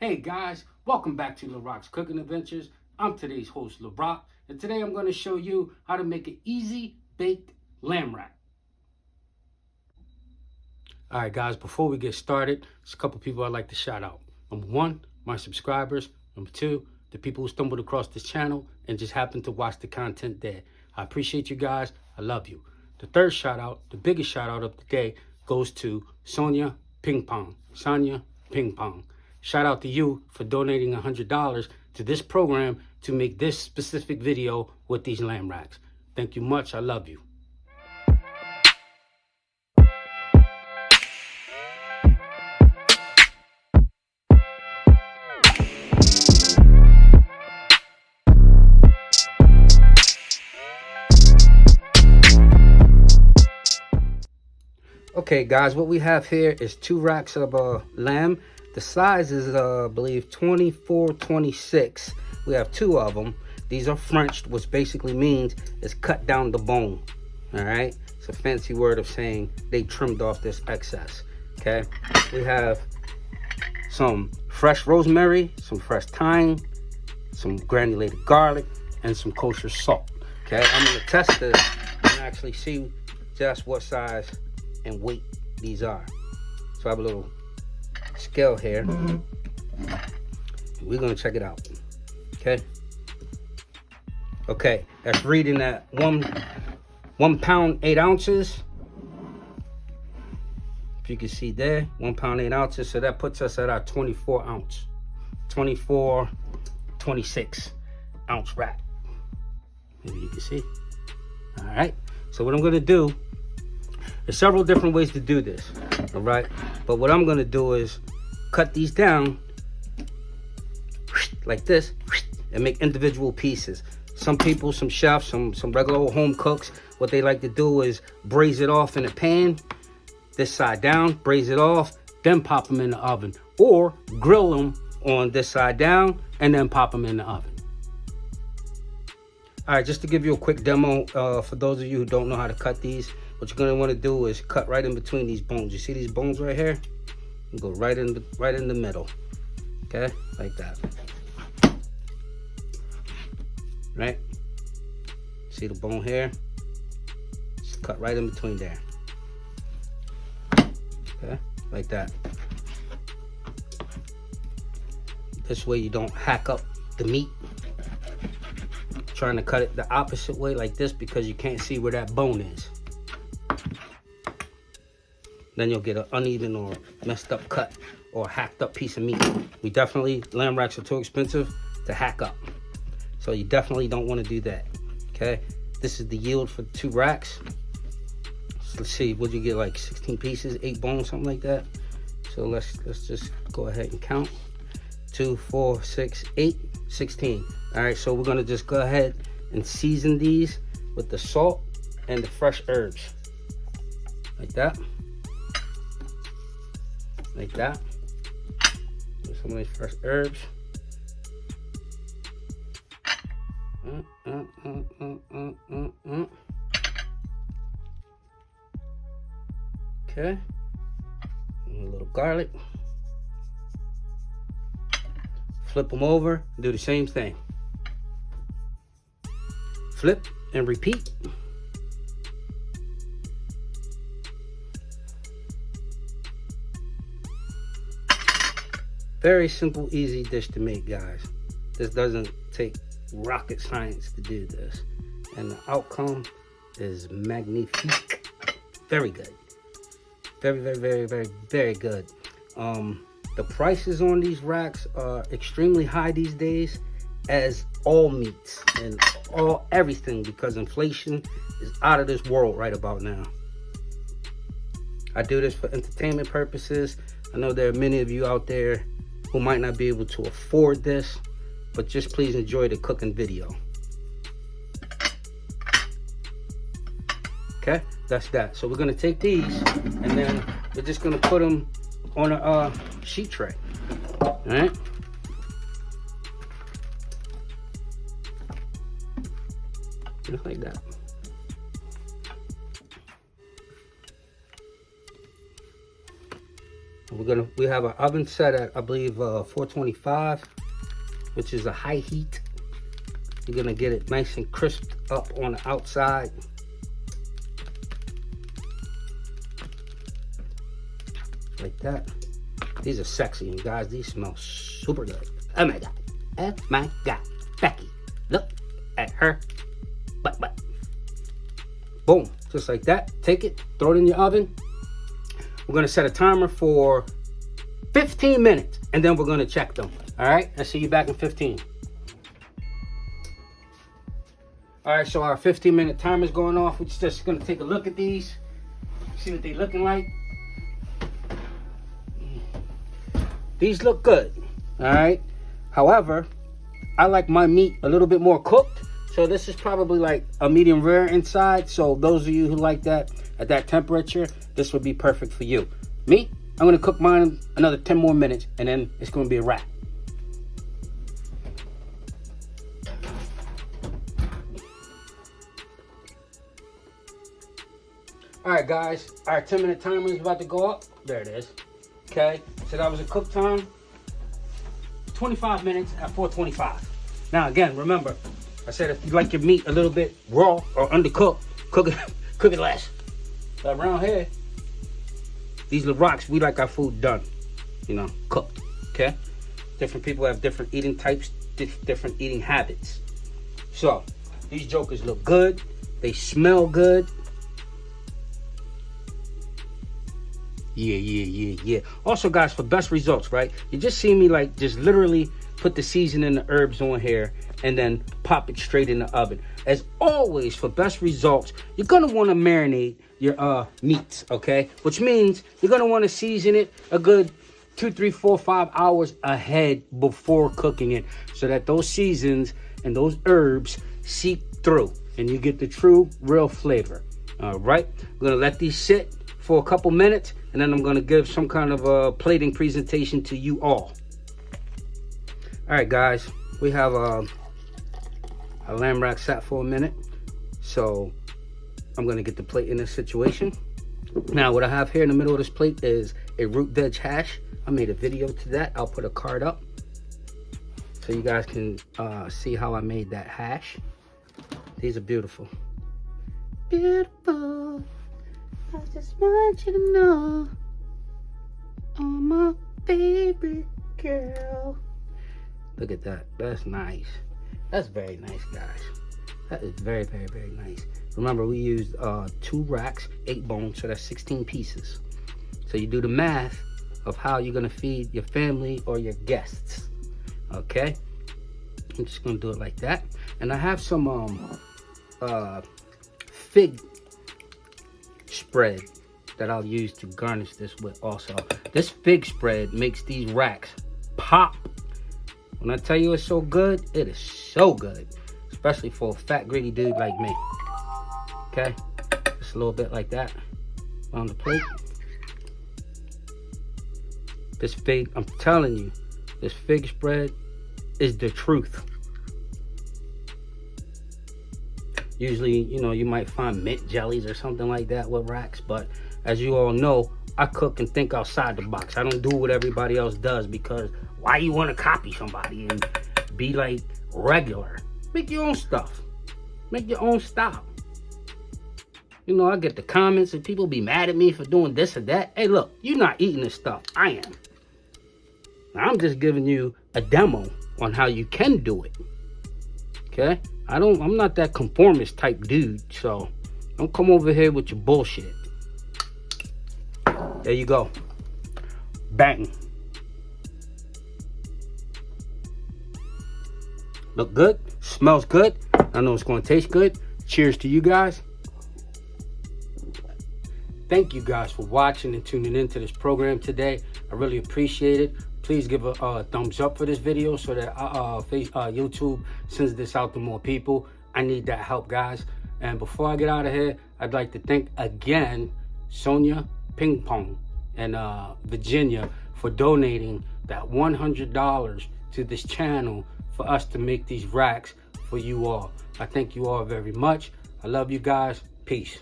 Hey guys, welcome back to Larocks Cooking Adventures. I'm today's host, Larock, and today I'm going to show you how to make an easy baked lamb rack. Alright guys, before we get started, there's a couple people I'd like to shout out. Number one, my subscribers. Number two, the people who stumbled across this channel and just happened to watch the content there. I appreciate you guys. I love you. The third shout out, the biggest shout out of the day, goes to Sonia Ping Pong. Sonia Ping Pong. Shout out to you for donating $100 to this program to make this specific video with these lamb racks. Thank you much. I love you. Okay guys, what we have here is 2 racks of lamb. The size is I believe 24-26. We have 2 of them. These are Frenched, which basically means it's cut down the bone. All right, it's a fancy word of saying they trimmed off this excess. Okay, we have some fresh rosemary, some fresh thyme, some granulated garlic, and some kosher salt. Okay, I'm gonna test this and actually see just what size and weight these are. So I have a little scale here. We're gonna check it out. Okay, that's reading at 1 pound 8 ounces. If you can see there, 1 pound 8 ounces. So that puts us at our 26 ounce rack. Maybe you can see. All right, so what I'm gonna do, there's several different ways to do this, all right? But what I'm gonna do is cut these down like this and make individual pieces. Some people, some chefs, some regular old home cooks, what they like to do is braise it off in a pan, this side down, braise it off, then pop them in the oven. Or grill them on this side down and then pop them in the oven. All right, just to give you a quick demo, for those of you who don't know how to cut these, what you're gonna want to do is cut right in between these bones. You see these bones right here? You go right in the middle. Okay, like that. Right? See the bone here? Just cut right in between there. Okay, like that. This way you don't hack up the meat. Trying to cut it the opposite way like this because you can't see where that bone is. Then you'll get an uneven or messed up cut or hacked up piece of meat. Lamb racks are too expensive to hack up. So you definitely don't want to do that, okay? This is the yield for 2 racks. So let's see, what'd you get, like 16 pieces, 8 bones, something like that? So let's just go ahead and count. 2, 4, 6, 8, 16. All right, so we're gonna just go ahead and season these with the salt and the fresh herbs. Like that. Like that. With some of these fresh herbs. Okay. And a little garlic. Flip them over, do the same thing. Flip and repeat. Very simple, easy dish to make, guys. This doesn't take rocket science to do this. And the outcome is magnifique. Very good. Very, very, very, very, very good. The prices on these racks are extremely high these days, as all meats and everything, because inflation is out of this world right about now. I do this for entertainment purposes. I know there are many of you out there who might not be able to afford this, but just please enjoy the cooking video. Okay, that's that. So we're gonna take these and then we're just gonna put them on a sheet tray. All right. Just like that. We have our oven set at, I believe, 425, which is a high heat. You're gonna get it nice and crisped up on the outside. Like that. These are sexy, and guys, these smell super good. Oh my God. Oh my God. Becky, look at her butt. Boom, just like that. Take it, throw it in your oven. We're gonna set a timer for 15 minutes, and then we're gonna check them. All right, I'll see you back in 15. All right, so our 15-minute timer is going off. We're just gonna take a look at these, see what they're looking like. These look good, all right? However, I like my meat a little bit more cooked, so this is probably like a medium rare inside. So those of you who like that at that temperature, this would be perfect for you. Me, I'm gonna cook mine another 10 more minutes, and then it's gonna be a wrap. All right, guys, our 10-minute timer is about to go up. There it is. Okay, so that was a cook time. 25 minutes at 425. Now again, remember, I said if you like your meat a little bit raw or undercooked, cook it less. But around here, these Larocks, we like our food done, you know, cooked. Okay, different people have different eating types, different eating habits. So these jokers look good. They smell good. Yeah. Also, guys, for best results, right? You just see me like just literally put the seasoning and the herbs on here and then pop it straight in the oven. As always, for best results, you're gonna want to marinate your meats, okay? Which means you're gonna want to season it a good 2, 3, 4, 5 hours ahead before cooking it, so that those seasons and those herbs seep through and you get the true, real flavor. All right, we're gonna let these sit for a couple minutes, and then I'm going to give some kind of a plating presentation to you all. All right, guys, we have a lamb rack sat for a minute, so I'm going to get the plate in this situation. Now, what I have here in the middle of this plate is a root veg hash. I made a video to that. I'll put a card up so you guys can see how I made that hash. These are beautiful. Beautiful. I just want you to know, oh my favorite girl. Look at that. That's nice. That's very nice, guys. That is very, very, very nice. Remember, we used 2 racks, 8 bones, so that's 16 pieces. So you do the math of how you're gonna feed your family or your guests. Okay? I'm just gonna do it like that. And I have some fig spread that I'll use to garnish this with also. This fig spread makes these racks pop. When I tell you it's so good, it is so good. Especially for a fat, greedy dude like me. Okay? Just a little bit like that on the plate. This fig, I'm telling you, this fig spread is the truth. Usually, you know, you might find mint jellies or something like that with racks, but as you all know, I cook and think outside the box. I don't do what everybody else does, because why you want to copy somebody and be like regular? Make your own stuff. Make your own style. You know, I get the comments and people be mad at me for doing this or that. Hey, look, you're not eating this stuff. I am. Now, I'm just giving you a demo on how you can do it. Okay? I'm not that conformist type dude, so don't come over here with your bullshit. There you go. Bang. Look good. Smells good. I know it's going to taste good. Cheers to you guys. Thank you guys for watching and tuning into this program today. I really appreciate it. Please give a thumbs up for this video so that YouTube sends this out to more people. I need that help, guys. And before I get out of here, I'd like to thank again Sonia Ping Pong and Virginia for donating that $100 to this channel for us to make these racks for you all. I thank you all very much. I love you guys. Peace.